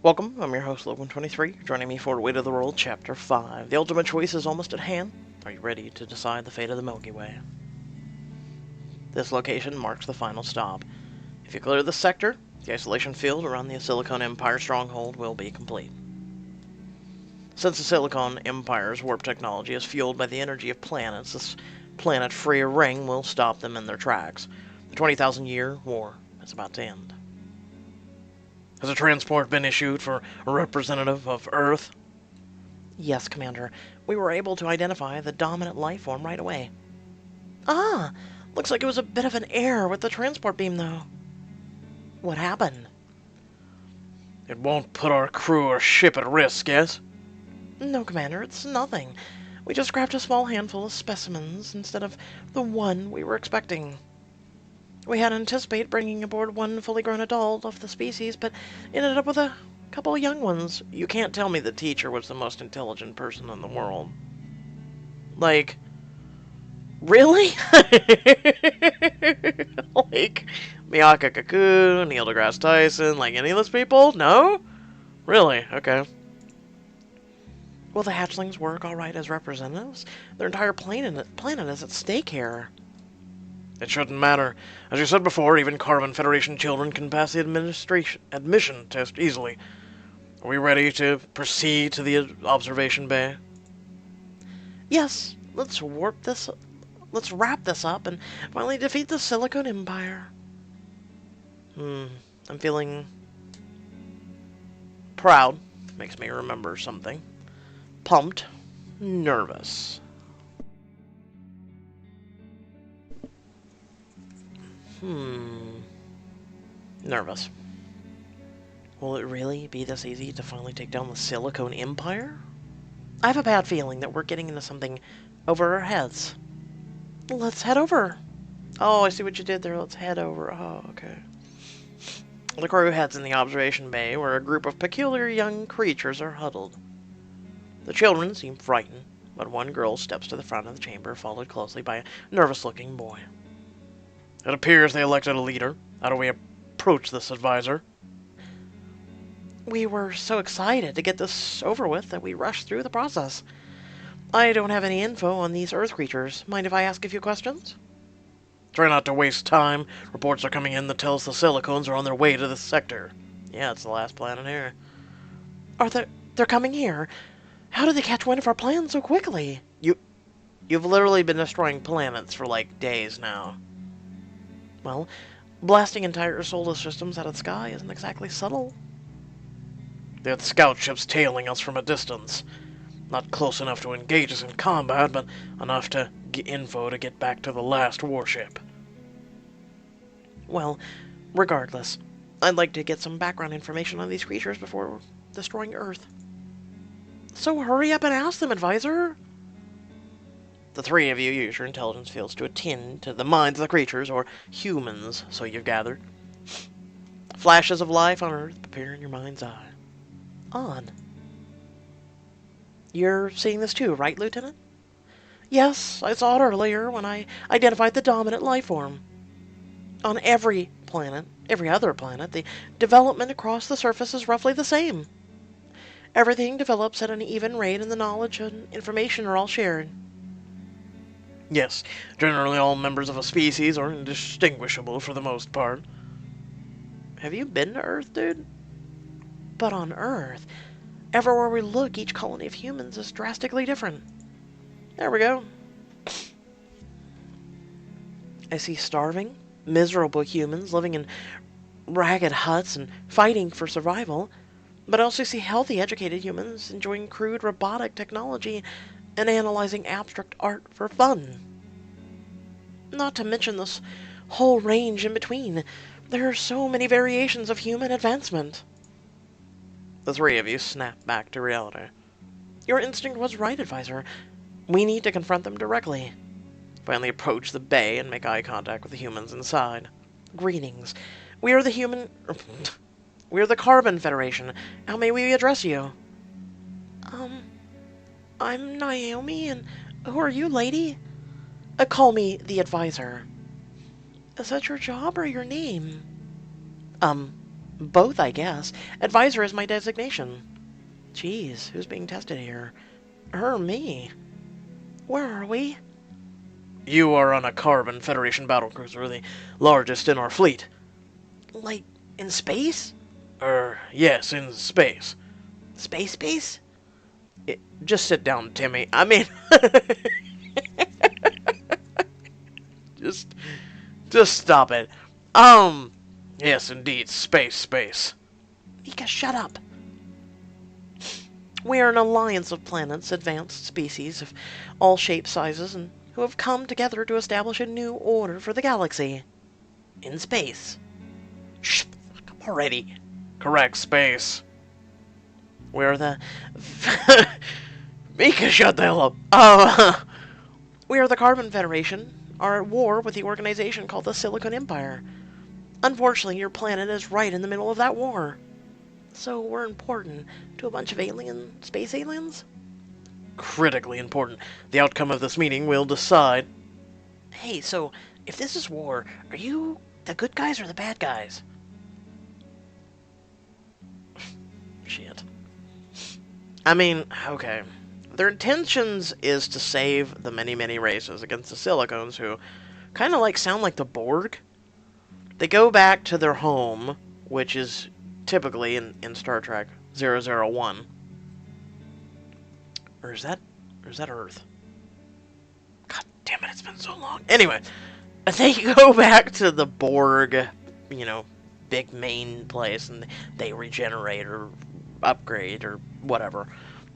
Welcome, I'm your host, Logan23. Joining me for Weight of the World, Chapter 5. The ultimate choice is almost at hand. Are you ready to decide the fate of the Milky Way? This location marks the final stop. If you clear this sector, the isolation field around the Silicon Empire stronghold will be complete. Since the Silicon Empire's warp technology is fueled by the energy of planets, this planet-free ring will stop them in their tracks. The 20,000-year war is about to end. Has a transport been issued for a representative of Earth? Yes, Commander. We were able to identify the dominant life form right away. Ah! Looks like it was a bit of an error with the transport beam, though. What happened? It won't put our crew or ship at risk, yes? No, Commander, it's nothing. We just grabbed a small handful of specimens instead of the one we were expecting. We had anticipated bringing aboard one fully grown adult of the species, but ended up with a couple of young ones. You can't tell me the teacher was the most intelligent person in the world. Like, really? Like, Miyaka Kaku, Neil deGrasse Tyson, like any of those people? No? Really? Okay. Will the hatchlings work alright as representatives? Their entire planet is at stake here. It shouldn't matter. As you said before, even Carbon Federation children can pass the admission test easily. Are we ready to proceed to the observation bay? Yes, let's wrap this up and finally defeat the Silicon Empire. I'm feeling proud. Makes me remember something. Pumped. Nervous. Nervous. Will it really be this easy to finally take down the Silicon Empire? I have a bad feeling that we're getting into something over our heads. Let's head over. Oh, I see what you did there. Let's head over. Oh, okay. The crew heads in the observation bay where a group of peculiar young creatures are huddled. The children seem frightened, but one girl steps to the front of the chamber, followed closely by a nervous-looking boy. It appears they elected a leader. How do we approach this advisor? We were so excited to get this over with that we rushed through the process. I don't have any info on these Earth creatures. Mind if I ask a few questions? Try not to waste time. Reports are coming in that tell us the Silicones are on their way to this sector. Yeah, it's the last planet here. They're coming here? How did they catch wind of our plan so quickly? You've literally been destroying planets for like days now. Well, blasting entire solar systems out of the sky isn't exactly subtle. They had scout ships tailing us from a distance. Not close enough to engage us in combat, but enough to get info to get back to the last warship. Well, regardless, I'd like to get some background information on these creatures before destroying Earth. So hurry up and ask them, advisor! The three of you use your intelligence fields to attend to the minds of the creatures, or humans, so you've gathered. Flashes of life on Earth appear in your mind's eye. On. You're seeing this too, right, Lieutenant? Yes, I saw it earlier when I identified the dominant life form. On every planet, every other planet, the development across the surface is roughly the same. Everything develops at an even rate, and the knowledge and information are all shared. Yes, generally all members of a species are indistinguishable for the most part. Have you been to Earth, dude? But on Earth, everywhere we look, each colony of humans is drastically different. There we go. I see starving, miserable humans living in ragged huts and fighting for survival, but I also see healthy, educated humans enjoying crude robotic technology and analyzing abstract art for fun. Not to mention this whole range in between. There are so many variations of human advancement. The three of you snap back to reality. Your instinct was right, advisor. We need to confront them directly. Finally approach the bay and make eye contact with the humans inside. Greetings. We are the Carbon Federation. How may we address you? I'm Naomi, and who are you, lady? Call me the advisor. Is that your job or your name? Both, I guess. Advisor is my designation. Jeez, who's being tested here? Her or me? Where are we? You are on a Carbon Federation battlecruiser, the largest in our fleet. Like, in space? Yes, in space. Space? Just sit down, Timmy. I mean... just stop it. Yes, indeed, space. Mika, shut up. We are an alliance of planets, advanced species of all shapes, sizes, and who have come together to establish a new order for the galaxy. In space. Shh, fuck up already. Correct, space. We are the... Mika, shut the hell up. We are the Carbon Federation, are at war with the organization called the Silicon Empire. Unfortunately, your planet is right in the middle of that war. So we're important to a bunch of space aliens? Critically important. The outcome of this meeting will decide... Hey, so, if this is war, are you the good guys or the bad guys? Shit. I mean, okay. Their intentions is to save the many races against the Silicones who kind of sound like the Borg. They go back to their home, which is typically in Star Trek 001. Or is that Earth? God damn it, it's been so long. Anyway, they go back to the Borg, big main place, and they regenerate or upgrade or whatever.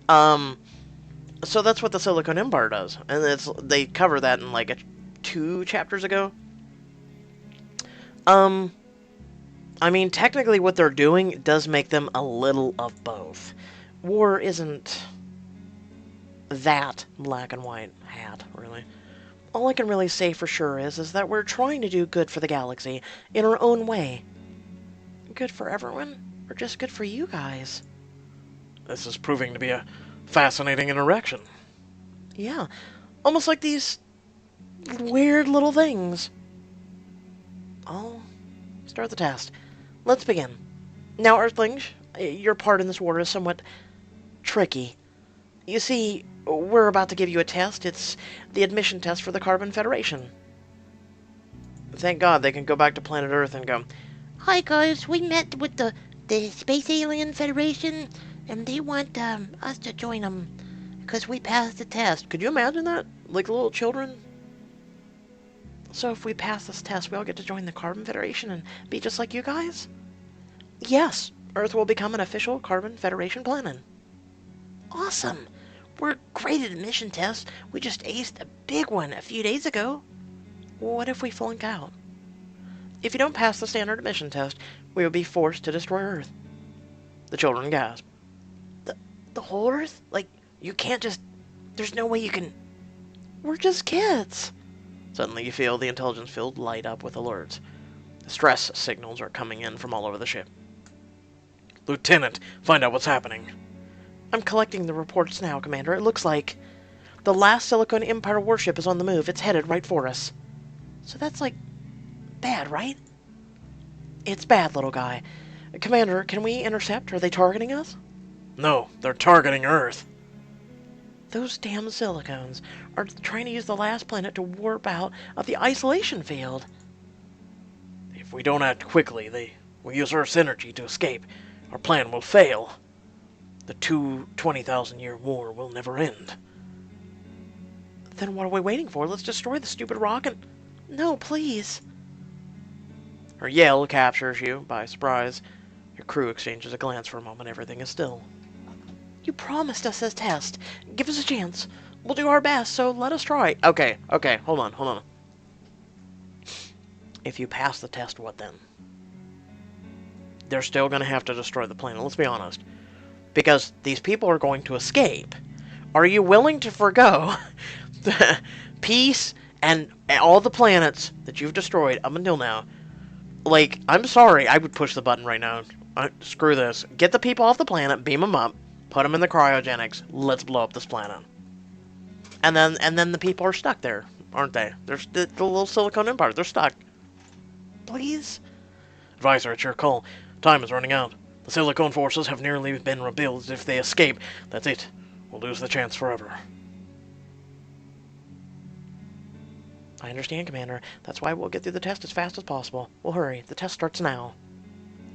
So that's what the Silicon Empire does, and they cover that in 2 chapters ago. I mean, technically what they're doing does make them a little of both. War isn't that black and white hat, really. All I can really say for sure is that we're trying to do good for the galaxy in our own way. Good for everyone, or just good for you guys? This is proving to be a fascinating interaction. Yeah, almost like these weird little things. I'll start the test. Let's begin. Now, Earthlings, your part in this war is somewhat tricky. You see, we're about to give you a test. It's the admission test for the Carbon Federation. Thank God they can go back to planet Earth and go, "Hi guys, we met with the Space Alien Federation, and they want us to join them because we passed the test." Could you imagine that? Like little children? So if we pass this test, we all get to join the Carbon Federation and be just like you guys? Yes, Earth will become an official Carbon Federation planet. Awesome! We're great at admission tests. We just aced a big one a few days ago. What if we flunk out? If you don't pass the standard admission test, we will be forced to destroy Earth. The children gasp. The whole Earth? You can't just... There's no way you can... We're just kids. Suddenly you feel the intelligence field light up with alerts. Stress signals are coming in from all over the ship. Lieutenant, find out what's happening. I'm collecting the reports now, Commander. It looks like the last Silicon Empire warship is on the move. It's headed right for us. So that's, bad, right? It's bad, little guy. Commander, can we intercept? Are they targeting us? No, they're targeting Earth. Those damn Silicones are trying to use the last planet to warp out of the isolation field. If we don't act quickly, they will use Earth's energy to escape. Our plan will fail. The 20,000-year war will never end. Then what are we waiting for? Let's destroy the stupid rocket. No, please. Her yell captures you by surprise. Your crew exchanges a glance for a moment. Everything is still. You promised us this test. Give us a chance. We'll do our best, so let us try. Okay, hold on. If you pass the test, what then? They're still going to have to destroy the planet, let's be honest. Because these people are going to escape. Are you willing to forgo the peace and all the planets that you've destroyed up until now? I'm sorry, I would push the button right now. Screw this. Get the people off the planet, beam them up, put them in the cryogenics, let's blow up this planet. And then the people are stuck there, aren't they? There's the little Silicon Empire, they're stuck. Please? Advisor, it's your call. Time is running out. The silicone forces have nearly been rebuilt. If they escape, that's it. We'll lose the chance forever. I understand, Commander. That's why we'll get through the test as fast as possible. We'll hurry. The test starts now.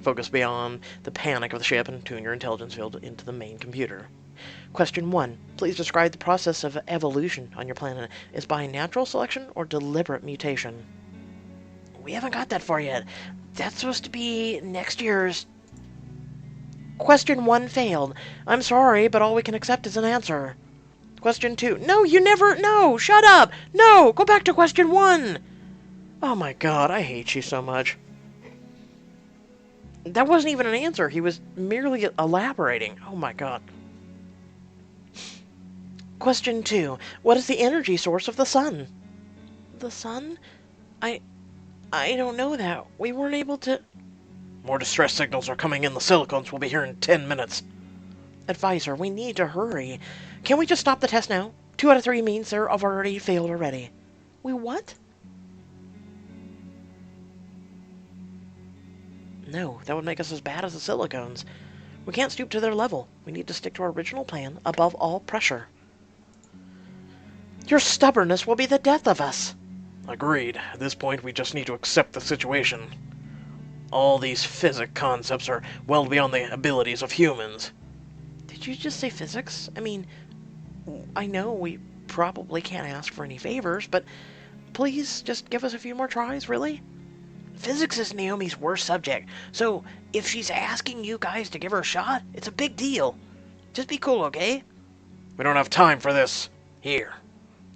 Focus beyond the panic of the ship and tune your intelligence field into the main computer. Question 1. Please describe the process of evolution on your planet. Is by natural selection or deliberate mutation? We haven't got that far yet. That's supposed to be next year's... Question 1 failed. I'm sorry, but all we can accept is an answer. Question 2. No, you never... No! Shut up! No! Go back to question 1! Oh my god, I hate you so much. That wasn't even an answer. He was merely elaborating. Oh my god. Question 2. What is the energy source of the sun? The sun? I don't know that. We weren't able to... More distress signals are coming in. The silicones will be here in 10 minutes. Advisor, we need to hurry. Can we just stop the test now? 2 out of 3 means they're already failed already. We what? No, that would make us as bad as the silicones. We can't stoop to their level. We need to stick to our original plan, above all pressure. Your stubbornness will be the death of us. Agreed. At this point, we just need to accept the situation. All these physics concepts are well beyond the abilities of humans. Did you just say physics? I mean, I know we probably can't ask for any favors, but please just give us a few more tries, really? Physics is Naomi's worst subject, so if she's asking you guys to give her a shot, it's a big deal. Just be cool, okay? We don't have time for this. Here.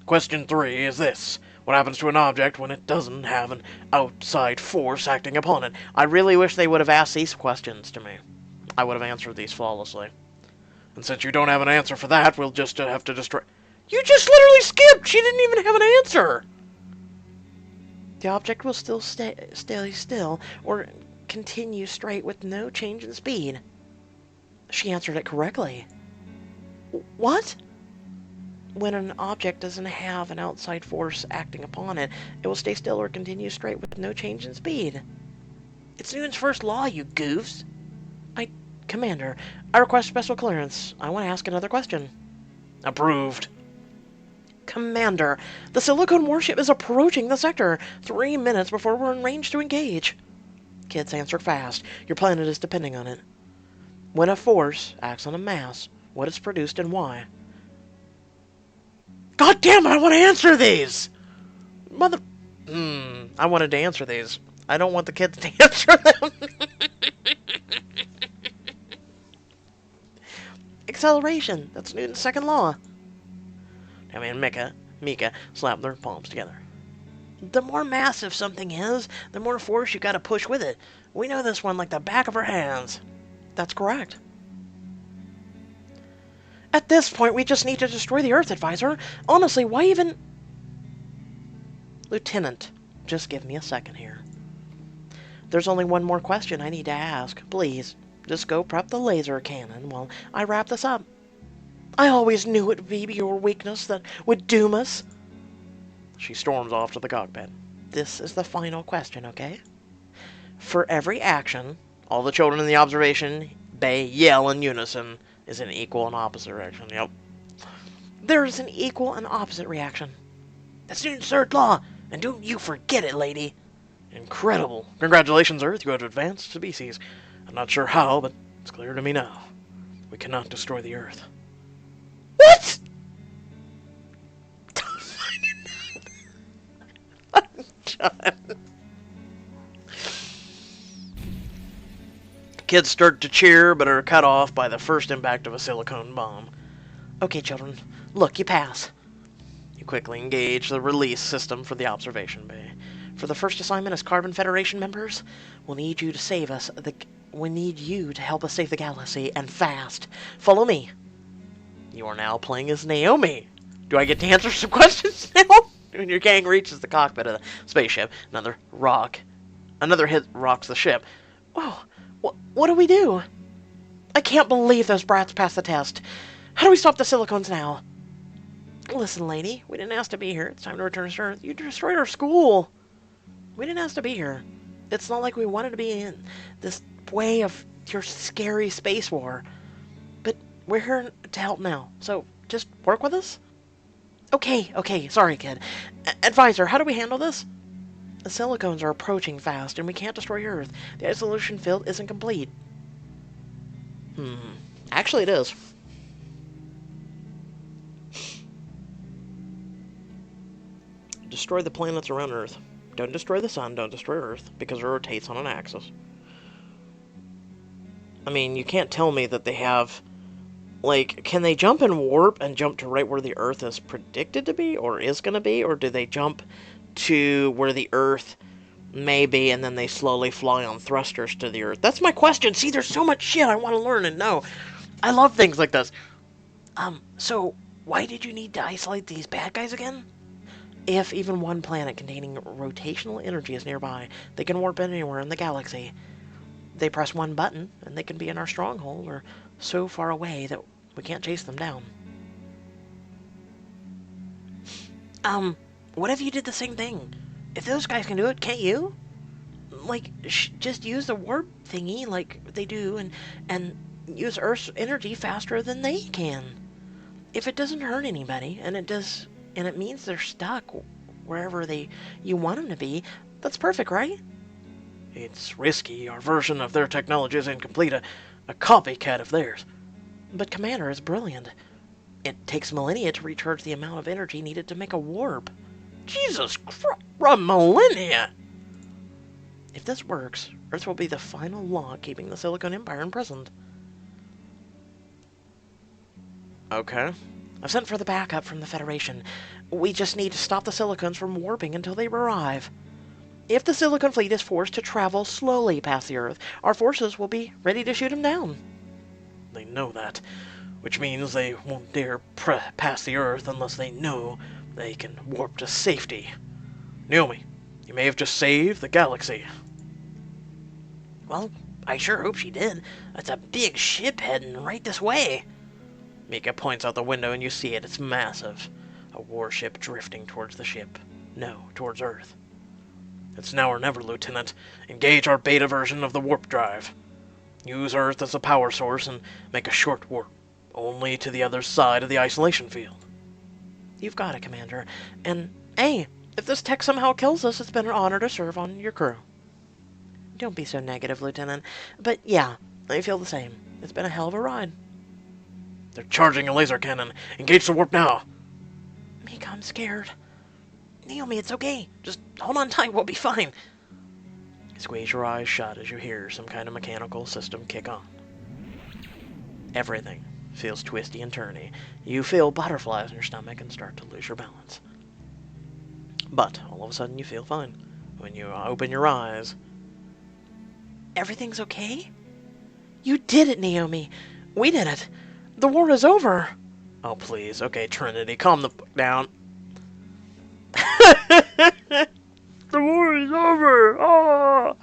Question 3 is this. What happens to an object when it doesn't have an outside force acting upon it? I really wish they would have asked these questions to me. I would have answered these flawlessly. And since you don't have an answer for that, we'll just have to destroy... You just literally skipped! She didn't even have an answer! The object will still stay still, or continue straight with no change in speed. She answered it correctly. What? When an object doesn't have an outside force acting upon it, it will stay still or continue straight with no change in speed. It's Newton's first law, you goofs! Commander, I request special clearance. I want to ask another question. Approved. Commander, the silicone warship is approaching the sector 3 minutes before we're in range to engage. Kids, answer fast. Your planet is depending on it. When a force acts on a mass, what is produced and why? God damn it, I want to answer these! I wanted to answer these. I don't want the kids to answer them. Acceleration. That's Newton's second law. Tammy and Mika slapped their palms together. The more massive something is, the more force you gotta push with it. We know this one like the back of our hands. That's correct. At this point, we just need to destroy the Earth, Advisor. Honestly, why even... Lieutenant, just give me a second here. There's only one more question I need to ask. Please, just go prep the laser cannon while I wrap this up. I always knew it would be your weakness that would doom us. She storms off to the cockpit. This is the final question, okay? For every action, all the children in the observation bay yell in unison. Is an equal and opposite reaction. Yep. There is an equal and opposite reaction. That's Newton's third law, and don't you forget it, lady. Incredible. Congratulations, Earth. You have advanced species. I'm not sure how, but it's clear to me now. We cannot destroy the Earth. What? John. Kids start to cheer, but are cut off by the first impact of a silicone bomb. Okay, children. Look, you pass. You quickly engage the release system for the observation bay. For the first assignment as Carbon Federation members, we'll need you to save us. We need you to help us save the galaxy, and fast. Follow me. You are now playing as Naomi. Do I get to answer some questions now? When your gang reaches the cockpit of the spaceship, another hit rocks the ship. Oh, what do we do? I can't believe those brats passed the test. How do we stop the silicones now? Listen, lady, we didn't ask to be here. It's time to return to Earth. You destroyed our school. We didn't ask to be here. It's not like we wanted to be in this way of your scary space war. But we're here to help now, so just work with us? Okay, sorry, kid. Advisor, how do we handle this? The silicones are approaching fast, and we can't destroy Earth. The isolation field isn't complete. Actually, it is. Destroy the planets around Earth. Don't destroy the sun, don't destroy Earth, because it rotates on an axis. I mean, you can't tell me that they have... Like, can they jump and warp and jump to right where the Earth is predicted to be, or is going to be, or do they jump to where the Earth may be, and then they slowly fly on thrusters to the Earth? That's my question! See, there's so much shit I want to learn and know. I love things like this. So, why did you need to isolate these bad guys again? If even one planet containing rotational energy is nearby, they can warp anywhere in the galaxy. They press one button, and they can be in our stronghold, or so far away that we can't chase them down. What if you did the same thing? If those guys can do it, can't you? Like, just use the warp thingy like they do, and use Earth's energy faster than they can. If it doesn't hurt anybody, and it means they're stuck wherever you want them to be, that's perfect, right? It's risky. Our version of their technology is incomplete, a copycat of theirs. But Commander is brilliant. It takes millennia to recharge the amount of energy needed to make a warp. Jesus Christ, millennia! If this works, Earth will be the final law keeping the Silicon Empire imprisoned. Okay. I've sent for the backup from the Federation. We just need to stop the Silicons from warping until they arrive. If the Silicon fleet is forced to travel slowly past the Earth, our forces will be ready to shoot them down. They know that, which means they won't dare pass the Earth unless they know they can warp to safety. Naomi, you may have just saved the galaxy. Well, I sure hope she did. That's a big ship heading right this way. Mika points out the window and you see it. It's massive. A warship drifting towards the ship. No, towards Earth. It's now or never, Lieutenant. Engage our beta version of the warp drive. Use Earth as a power source and make a short warp, only to the other side of the isolation field. You've got it, Commander. And, hey, if this tech somehow kills us, it's been an honor to serve on your crew. Don't be so negative, Lieutenant. But yeah, I feel the same. It's been a hell of a ride. They're charging a laser cannon. Engage the warp now. Mika, I'm scared. Naomi, it's okay. Just hold on tight, we'll be fine. Squeeze your eyes shut as you hear some kind of mechanical system kick on. Everything feels twisty and turny. You feel butterflies in your stomach and start to lose your balance. But all of a sudden you feel fine. When you open your eyes... Everything's okay? You did it, Naomi. We did it. The war is over. Oh, please. Okay, Trinity, calm the fuck down. The war is over! Oh!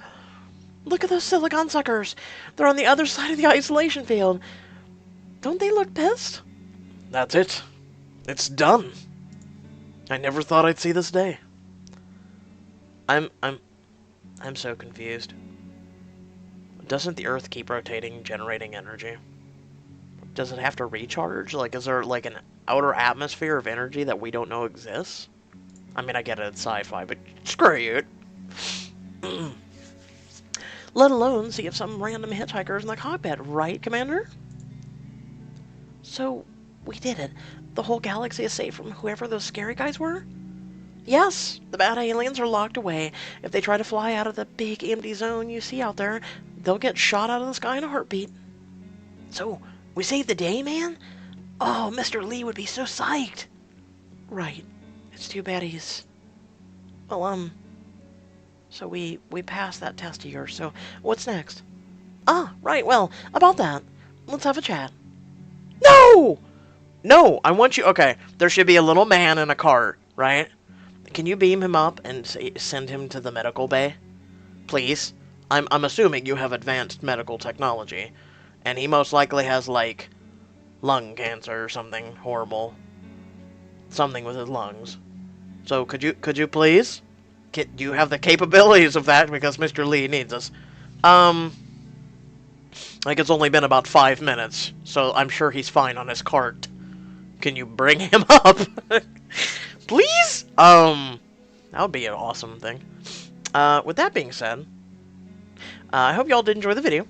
Look at those silicon suckers! They're on the other side of the isolation field. Don't they look pissed? That's it. It's done. I never thought I'd see this day. I'm so confused. Doesn't the Earth keep rotating, generating energy? Does it have to recharge? Like, is there like an outer atmosphere of energy that we don't know exists? I mean, I get it, it's sci-fi, but screw it. Let alone see if some random hitchhiker's in the cockpit, right, Commander? So, we did it. The whole galaxy is safe from whoever those scary guys were? Yes, the bad aliens are locked away. If they try to fly out of the big empty zone you see out there, they'll get shot out of the sky in a heartbeat. So, we saved the day, man? Oh, Mr. Lee would be so psyched. Right. It's too bad he's... Well, so we passed that test of yours, so what's next? Ah, right, well, about that. Let's have a chat. No! No, I want you... Okay, there should be a little man in a cart, right? Can you beam him up and send him to the medical bay? Please? I'm assuming you have advanced medical technology. And he most likely has, like, lung cancer or something horrible. Something with his lungs. So, could you please? Do you have the capabilities of that? Because Mr. Lee needs us. Like, it's only been about 5 minutes, so I'm sure he's fine on his cart. Can you bring him up? Please? That would be an awesome thing. With that being said, I hope y'all did enjoy the video.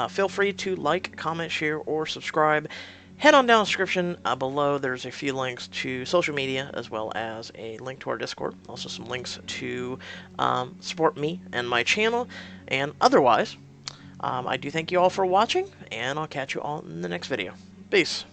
Feel free to like, comment, share, or subscribe. Head on down the description below. There's a few links to social media, as well as a link to our Discord. Also some links to support me and my channel. And otherwise, I do thank you all for watching, and I'll catch you all in the next video. Peace.